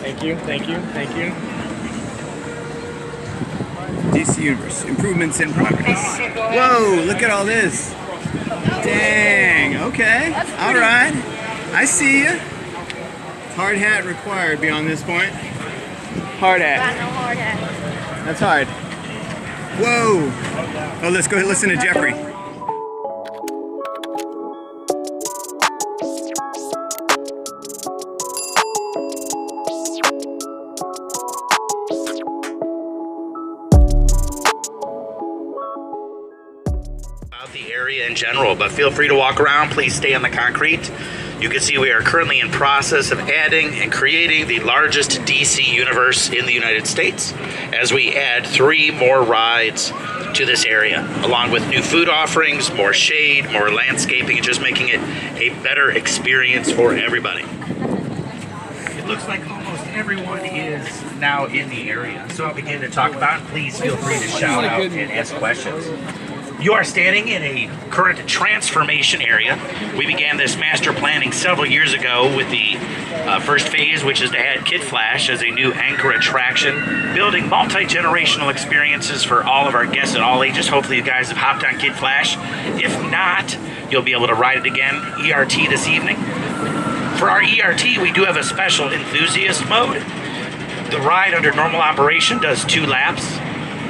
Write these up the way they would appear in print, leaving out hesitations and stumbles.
Thank you, thank you, thank you. DC Universe, improvements in progress. Whoa, look at all this. Dang, okay, all right. I see you. Hard hat required beyond this point. Hard hat. Got no hard hat. That's hard. Whoa. Oh, let's go listen to Jeffrey. The area in general, but feel free to walk around. Please stay on the concrete. You can see we are currently in process of adding and creating the largest DC universe in the United States as we add 3 more rides to this area, along with new food offerings, more shade, more landscaping, and just making it a better experience for everybody. It looks like almost everyone is now in the area, so I'll begin to talk about it. Please feel free to shout out and ask questions. You are standing in a current transformation area. We began this master planning several years ago with the first phase, which is to add Kid Flash as a new anchor attraction, building multi-generational experiences for all of our guests at all ages. Hopefully you guys have hopped on Kid Flash. If not, you'll be able to ride it again, ERT this evening. For our ERT, we do have a special enthusiast mode. The ride under normal operation does 2 laps.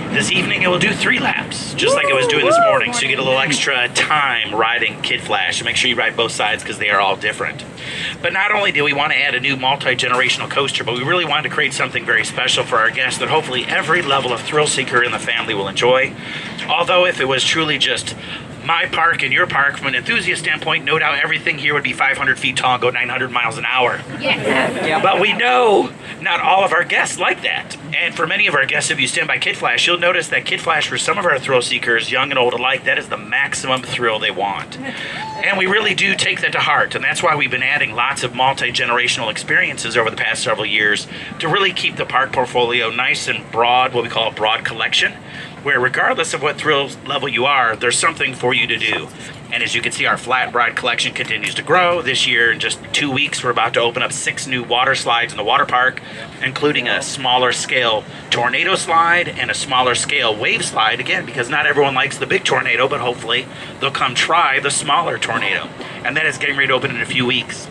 This evening it will do 3 laps, just like it was doing this morning, so you get a little extra time riding Kid Flash. Make sure you ride both sides because they are all different. But not only do we want to add a new multi-generational coaster, but we really wanted to create something very special for our guests that hopefully every level of thrill seeker in the family will enjoy. Although if it was truly just my park and your park, from an enthusiast standpoint, no doubt everything here would be 500 feet tall and go 900 miles an hour. Yeah. But we know not all of our guests like that. And for many of our guests, if you stand by Kid Flash, you'll notice that Kid Flash, for some of our thrill seekers, young and old alike, that is the maximum thrill they want. And we really do take that to heart. And that's why we've been adding lots of multi-generational experiences over the past several years to really keep the park portfolio nice and broad, what we call a broad collection, where regardless of what thrill level you are, there's something for you to do. And as you can see, our flat ride collection continues to grow. This year, in just 2 weeks, we're about to open up 6 new water slides in the water park, including a smaller scale tornado slide and a smaller scale wave slide, again, because not everyone likes the big tornado, but hopefully they'll come try the smaller tornado. And that is getting ready to open in a few weeks.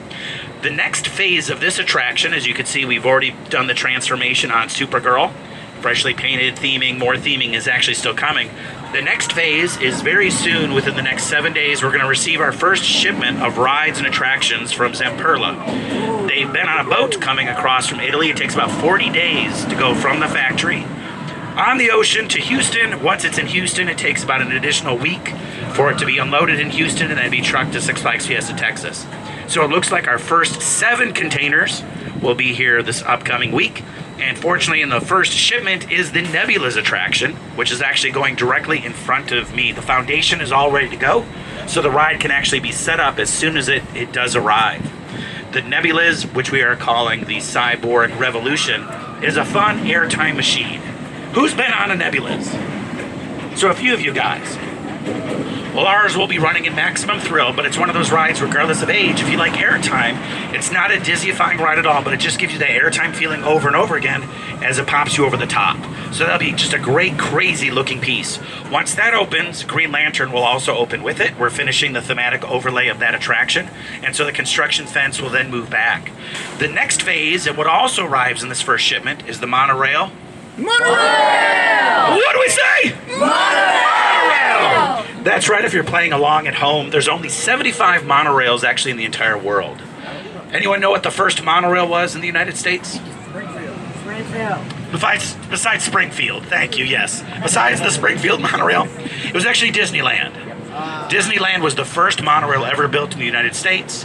The next phase of this attraction, as you can see, we've already done the transformation on Supergirl. Freshly painted theming, more theming is actually still coming. The next phase is very soon. Within the next 7 days, we're going to receive our first shipment of rides and attractions from Zamperla. They've been on a boat coming across from Italy. It takes about 40 days to go from the factory on the ocean to Houston. Once it's in Houston, it takes about an additional week for it to be unloaded in Houston and then be trucked to Six Flags Fiesta, Texas. So it looks like our first 7 containers will be here this upcoming week. And fortunately, in the first shipment is the Nebula's attraction, which is actually going directly in front of me. The foundation is all ready to go, so the ride can actually be set up as soon as it does arrive. The Nebula's, which we are calling the Cyborg Revolution, is a fun airtime machine. Who's been on a Nebula's? So a few of you guys. Well, ours will be running in maximum thrill, but it's one of those rides regardless of age. If you like airtime, it's not a dizzyifying ride at all, but it just gives you that airtime feeling over and over again as it pops you over the top. So that'll be just a great, crazy looking piece. Once that opens, Green Lantern will also open with it. We're finishing the thematic overlay of that attraction, and so the construction fence will then move back. The next phase, and what also arrives in this first shipment, is the monorail. Monorail! What do we say? Monorail! That's right, if you're playing along at home, there's only 75 monorails actually in the entire world. Anyone know what the first monorail was in the United States? Springfield. Besides Springfield, thank you, yes. Besides the Springfield monorail, it was actually Disneyland. Disneyland was the first monorail ever built in the United States.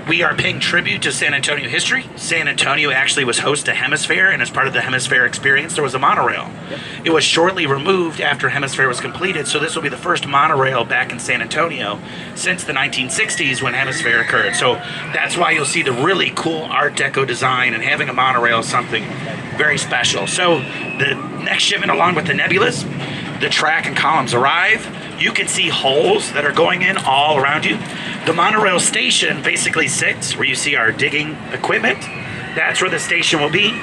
We are paying tribute to San Antonio history. San Antonio actually was host to Hemisphere, and as part of the Hemisphere experience, there was a monorail. It was shortly removed after Hemisphere was completed, so this will be the first monorail back in San Antonio since the 1960s when Hemisphere occurred. So that's why you'll see the really cool Art Deco design, and having a monorail is something very special. So the next shipment, along with the Nebulas, the track and columns arrive. You can see holes that are going in all around you. The monorail station basically sits where you see our digging equipment. That's where the station will be.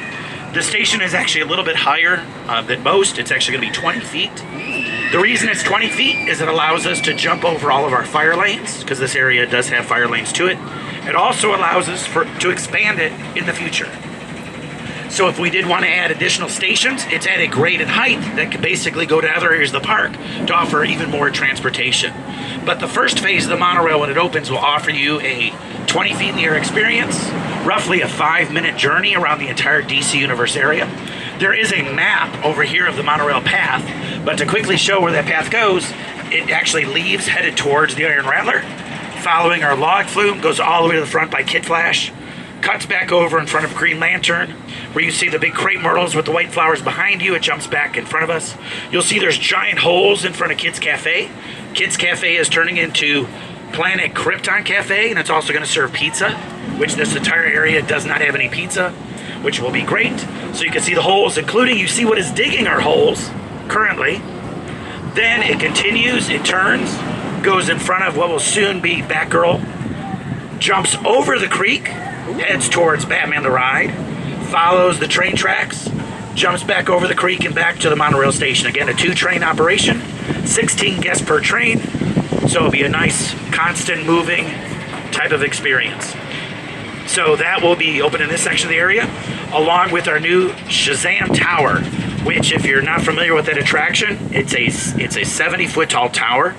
The station is actually a little bit higher than most. It's actually going to be 20 feet. The reason it's 20 feet is it allows us to jump over all of our fire lanes, because this area does have fire lanes to it. It also allows us to expand it in the future. So if we did want to add additional stations, it's at a graded height that could basically go to other areas of the park to offer even more transportation. But the first phase of the monorail, when it opens, will offer you a 20 feet in the air experience, roughly a 5-minute journey around the entire DC Universe area. There is a map over here of the monorail path, but to quickly show where that path goes, it actually leaves headed towards the Iron Rattler, following our log flume, goes all the way to the front by Kid Flash, cuts back over in front of Green Lantern, where you see the big crepe myrtles with the white flowers behind you. It jumps back in front of us. You'll see there's giant holes in front of Kids Cafe. Kids Cafe is turning into Planet Krypton Cafe, and it's also going to serve pizza, which this entire area does not have any pizza, which will be great. So you can see the holes, including you see what is digging our holes currently. Then it continues, it turns, goes in front of what will soon be Batgirl, jumps over the creek, heads towards Batman the Ride, follows the train tracks, jumps back over the creek and back to the monorail station. Again, a 2-train operation, 16 guests per train, so it'll be a nice, constant moving type of experience. So that will be open in this section of the area, along with our new Shazam Tower, which, if you're not familiar with that attraction, it's a 70-foot tall tower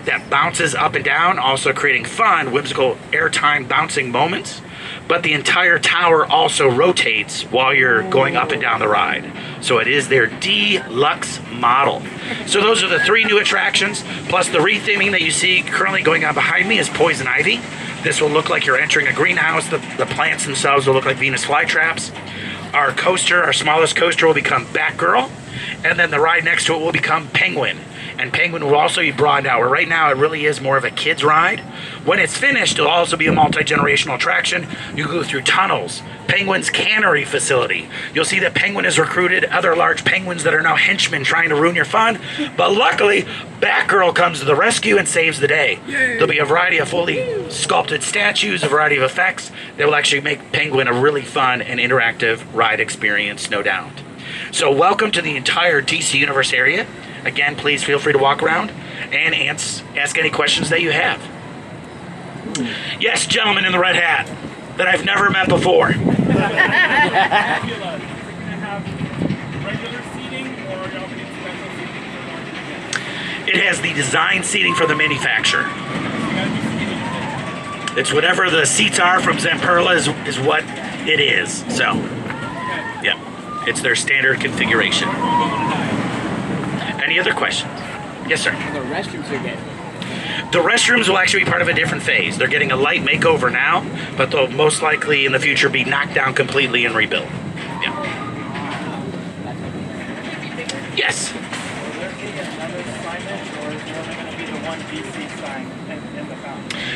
that bounces up and down, also creating fun, whimsical airtime bouncing moments. But the entire tower also rotates while you're going up and down the ride. So it is their deluxe model. So those are the 3 new attractions, plus the retheming that you see currently going on behind me is Poison Ivy. This will look like you're entering a greenhouse. The plants themselves will look like Venus flytraps. Our coaster, our smallest coaster, will become Batgirl. And then the ride next to it will become Penguin. And Penguin will also be broadened out, where right now it really is more of a kid's ride. When it's finished, it'll also be a multi-generational attraction. You go through tunnels, Penguin's cannery facility. You'll see that Penguin has recruited other large penguins that are now henchmen trying to ruin your fun. But luckily, Batgirl comes to the rescue and saves the day. There'll be a variety of fully sculpted statues, a variety of effects that will actually make Penguin a really fun and interactive ride experience, no doubt. So welcome to the entire DC Universe area. Again, please feel free to walk around and ask any questions that you have. Yes, gentleman in the red hat that I've never met before. It has the design seating for the manufacturer. It's whatever the seats are from Zamperla is what it is. So, yeah, it's their standard configuration. Any other questions? Yes, sir. The restrooms are getting. The restrooms will actually be part of a different phase. They're getting a light makeover now, but they'll most likely in the future be knocked down completely and rebuilt. Yeah. Yes.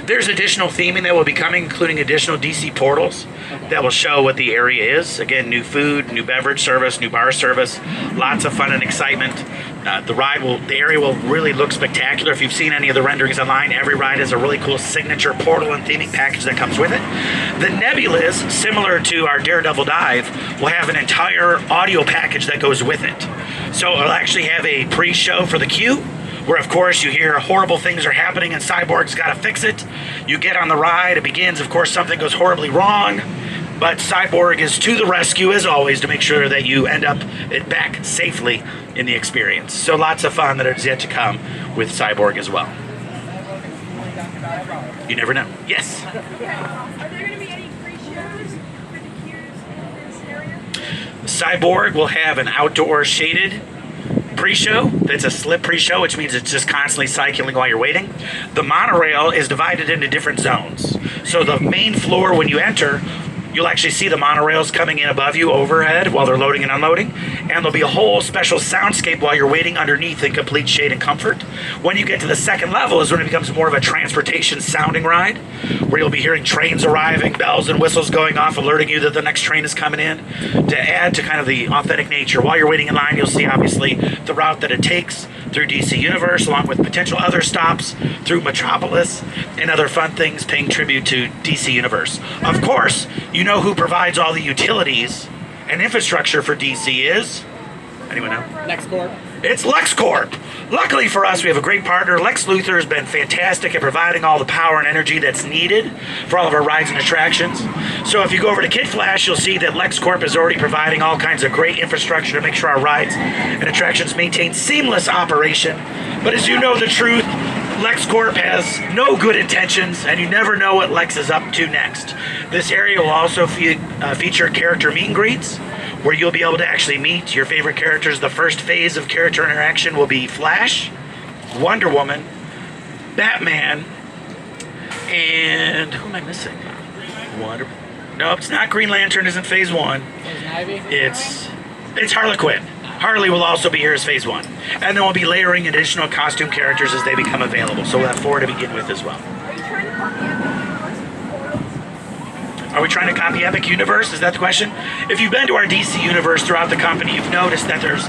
There's additional theming that will be coming, including additional DC portals that will show what the area is. Again, new food, new beverage service, new bar service, lots of fun and excitement. The area will really look spectacular. If you've seen any of the renderings online, every ride has a really cool signature portal and theming package that comes with it. The Nebulas, similar to our Daredevil Dive, will have an entire audio package that goes with it. So it'll actually have a pre-show for the queue, where of course you hear horrible things are happening and Cyborg's got to fix it. You get on the ride, it begins, of course something goes horribly wrong, but Cyborg is to the rescue as always to make sure that you end up back safely in the experience. So lots of fun that is yet to come with Cyborg as well. You never know. Yes? Are there going to be any free shows for the queues in this area? Cyborg will have an outdoor shaded pre-show. That's a slip pre-show, which means it's just constantly cycling while you're waiting. The monorail is divided into different zones. So the main floor, when you enter, you'll actually see the monorails coming in above you overhead while they're loading and unloading, and there'll be a whole special soundscape while you're waiting underneath in complete shade and comfort. When you get to the second level is when it becomes more of a transportation sounding ride, where you'll be hearing trains arriving, bells and whistles going off, alerting you that the next train is coming in, to add to kind of the authentic nature. While you're waiting in line, you'll see obviously the route that it takes through DC Universe, along with potential other stops through Metropolis and other fun things paying tribute to DC Universe. Of course, you know who provides all the utilities and infrastructure for DC is? Anyone know? LexCorp. It's LexCorp. Luckily for us, we have a great partner. Lex Luthor has been fantastic at providing all the power and energy that's needed for all of our rides and attractions. So if you go over to Kid Flash, you'll see that LexCorp is already providing all kinds of great infrastructure to make sure our rides and attractions maintain seamless operation. But as you know the truth, LexCorp has no good intentions, and you never know what Lex is up to next. This area will also feature character meet and greets, where you'll be able to actually meet your favorite characters. The first phase of character interaction will be Flash, Wonder Woman, Batman, and who am I missing? No, it's not Green Lantern. Isn't phase 1? Poison Ivy. It's Harley Quinn. Harley will also be here as phase 1, and then we'll be layering additional costume characters as they become available. So we'll have 4 to begin with as well. Are we trying to copy Epic Universe? Is that the question? If you've been to our DC Universe throughout the company, you've noticed that there's,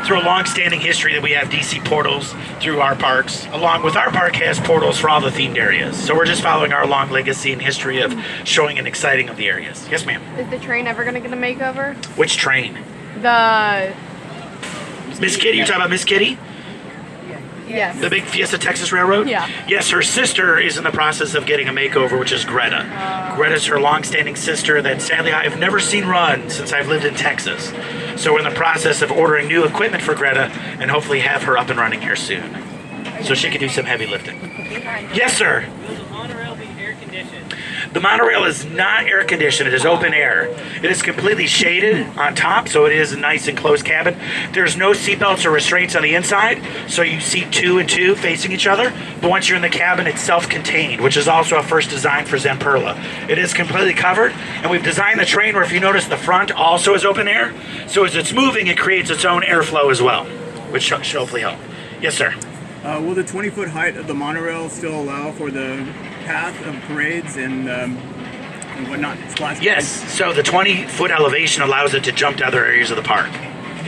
through a long-standing history, that we have DC portals through our parks, along with our park has portals for all the themed areas. So we're just following our long legacy and history of showing and exciting of the areas. Yes, ma'am. Is the train ever going to get a makeover? Which train? The... Miss Kitty? You're talking about Miss Kitty? Yes. The big Fiesta Texas Railroad? Yeah. Yes, her sister is in the process of getting a makeover, which is Greta. Greta's her long-standing sister that sadly I've never seen run since I've lived in Texas. So we're in the process of ordering new equipment for Greta and hopefully have her up and running here soon, so she can do some heavy lifting. Yes, sir. Will the monorail be air conditioned? The monorail is not air conditioned, it is open air. It is completely shaded on top, so it is a nice enclosed cabin. There's no seatbelts or restraints on the inside, so you seat 2 and 2 facing each other, but once you're in the cabin, it's self-contained, which is also a first design for Zamperla. It is completely covered, and we've designed the train where if you notice the front also is open air, so as it's moving, it creates its own airflow as well, which should hopefully help. Yes, sir. Will the 20-foot height of the monorail still allow for the path of parades and whatnot? Splash Yes, pads? so the 20-foot elevation allows it to jump to other areas of the park,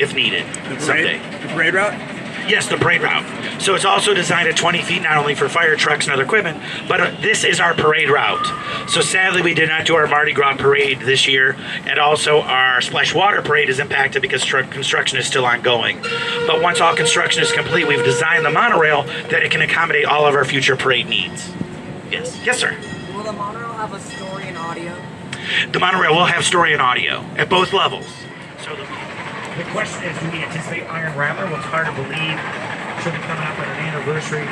if needed, The someday. parade, the parade route? Yes, the parade route. So it's also designed at 20 feet, not only for fire trucks and other equipment, but this is our parade route. So sadly, we did not do our Mardi Gras parade this year, and also our Splash Water parade is impacted because construction is still ongoing. But once all construction is complete, we've designed the monorail that it can accommodate all of our future parade needs. Yes. Yes, sir. Will the monorail have a story and audio? The monorail will have story and audio at both levels. So the question is, do we anticipate Iron Rattler? Well, it's hard to believe. Should be coming up on an anniversary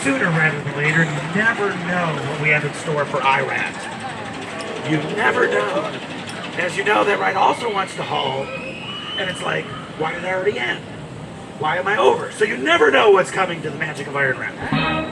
sooner rather than later. You never know what we have in store for IRAT. You never know. As you know, that ride also wants to haul, and it's like, why did I already end? Why am I over? So you never know what's coming to the magic of Iron Rattler.